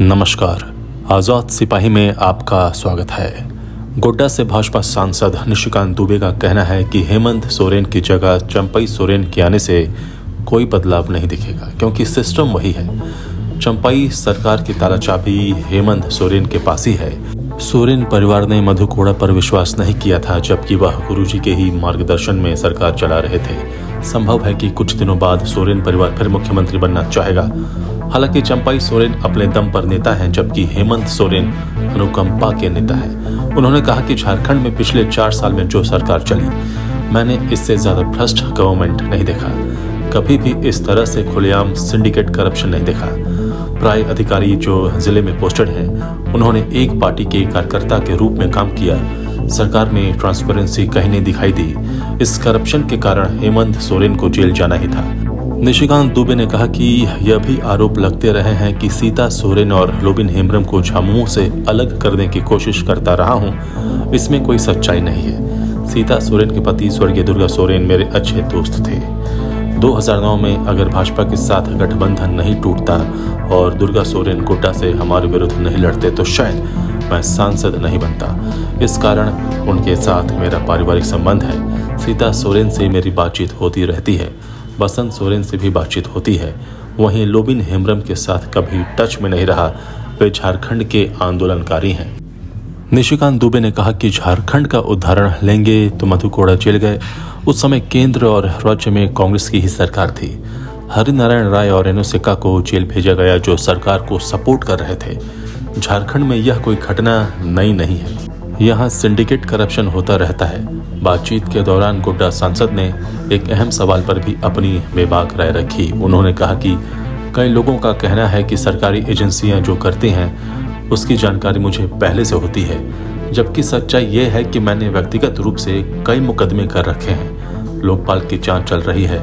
नमस्कार। आज़ाद सिपाही में आपका स्वागत है। गोड्डा से भाजपा सांसद निशिकांत दुबे का कहना है कि हेमंत सोरेन की जगह चंपई सोरेन के आने से कोई बदलाव नहीं दिखेगा, क्योंकि सिस्टम वही है। चंपई सरकार की तालाचाबी हेमंत सोरेन के पास ही है। सोरेन परिवार ने मधु कोड़ा पर विश्वास नहीं किया था, जबकि वह गुरुजी के ही मार्गदर्शन में सरकार चला रहे थे। संभव है कि कुछ दिनों बाद सोरेन परिवार फिर मुख्यमंत्री बनना चाहेगा। हालांकि चंपई सोरेन अपने दम पर नेता हैं, जबकि हेमंत सोरेन अनुकंपा के नेता हैं। उन्होंने कहा कि झारखंड में पिछले 4 साल में जो सरकार चली, मैंने इससे ज्यादा भ्रष्ट गवर्नमेंट नहीं देखा। कभी भी इस तरह से खुलेआम सिंडिकेट करप्शन नहीं देखा। प्राय अधिकारी जो जिले में पोस्टेड हैं, उन्होंने एक पार्टी के कार्यकर्ता के रूप में काम किया। सरकार में ट्रांसपेरेंसी कहीं नहीं दिखाई दी। इस करप्शन के कारण हेमंत सोरेन को जेल जाना ही था। निशिकांत दुबे ने कहा कि यह भी आरोप लगते रहे हैं कि सीता सोरेन और लोबिन हेम्ब्रम को झामुमो से अलग करने की कोशिश करता रहा हूं। इसमें कोई सच्चाई नहीं है। सीता सोरेन के पति स्वर्गीय दुर्गा सोरेन मेरे अच्छे दोस्त थे। 2009 में अगर भाजपा के साथ गठबंधन नहीं टूटता और दुर्गा सोरेन गोड्डा से हमारे विरुद्ध नहीं लड़ते तो शायद मैं सांसद नहीं बनता। इस कारण उनके साथ मेरा पारिवारिक संबंध है। सीता सोरेन से मेरी बातचीत होती रहती है, बसंत सोरेन से भी बातचीत होती है। वहीं लोबिन हेम्ब्रम के साथ कभी टच में नहीं रहा। वे झारखंड के आंदोलनकारी हैं। निशिकांत दुबे ने कहा कि झारखंड का उदाहरण लेंगे तो मधु कोड़ा जेल गए। उस समय केंद्र और राज्य में कांग्रेस की ही सरकार थी। हरिनारायण राय और रेणु सिक्का को जेल भेजा गया, जो सरकार को सपोर्ट कर रहे थे। झारखंड में यह कोई घटना नई नहीं है। यहाँ सिंडिकेट करप्शन होता रहता है। बातचीत के दौरान गोड्डा सांसद ने एक अहम सवाल पर भी अपनी बेबाक राय रखी। उन्होंने कहा कि कई लोगों का कहना है कि सरकारी एजेंसियां जो करती हैं उसकी जानकारी मुझे पहले से होती है, जबकि सच्चाई ये है कि मैंने व्यक्तिगत रूप से कई मुकदमे कर रखे हैं। लोकपाल की जांच चल रही है।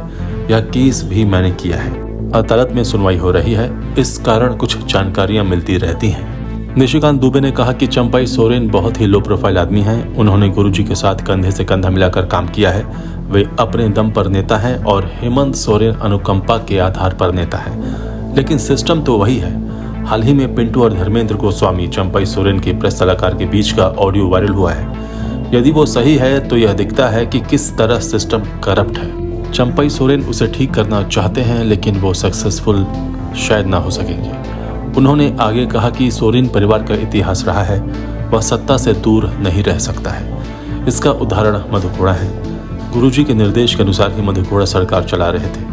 यह केस भी मैंने किया है। अदालत में सुनवाई हो रही है। इस कारण कुछ जानकारियां मिलती रहती हैं। निशिकांत दुबे ने कहा कि चंपई सोरेन बहुत ही लो प्रोफाइल आदमी हैं। उन्होंने गुरुजी के साथ कंधे से कंधा मिलाकर काम किया है। वे अपने दम पर नेता हैं और हेमंत सोरेन अनुकंपा के आधार पर नेता है। लेकिन सिस्टम तो वही है। हाल ही में पिंटू और धर्मेंद्र गोस्वामी चंपई सोरेन के प्रेस सलाहकार के बीच का ऑडियो वायरल हुआ है। यदि वो सही है तो यह दिखता है कि किस तरह सिस्टम करप्ट है। चंपई सोरेन उसे ठीक करना चाहते हैं, लेकिन वो सक्सेसफुल शायद ना हो सकेंगे। उन्होंने आगे कहा कि सोरेन परिवार का इतिहास रहा है, वह सत्ता से दूर नहीं रह सकता है। इसका उदाहरण मधु कोड़ा है। गुरुजी के निर्देश के अनुसार ही मधु कोड़ा सरकार चला रहे थे,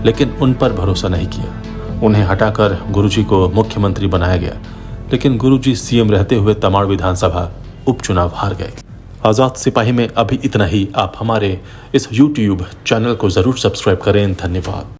लेकिन उन पर भरोसा नहीं किया। उन्हें हटाकर गुरुजी को मुख्यमंत्री बनाया गया, लेकिन गुरुजी सीएम रहते हुए तमाड़ विधानसभा उपचुनाव हार गए। आज़ाद सिपाही में अभी इतना ही। आप हमारे इस YouTube चैनल को जरूर सब्सक्राइब करें। धन्यवाद।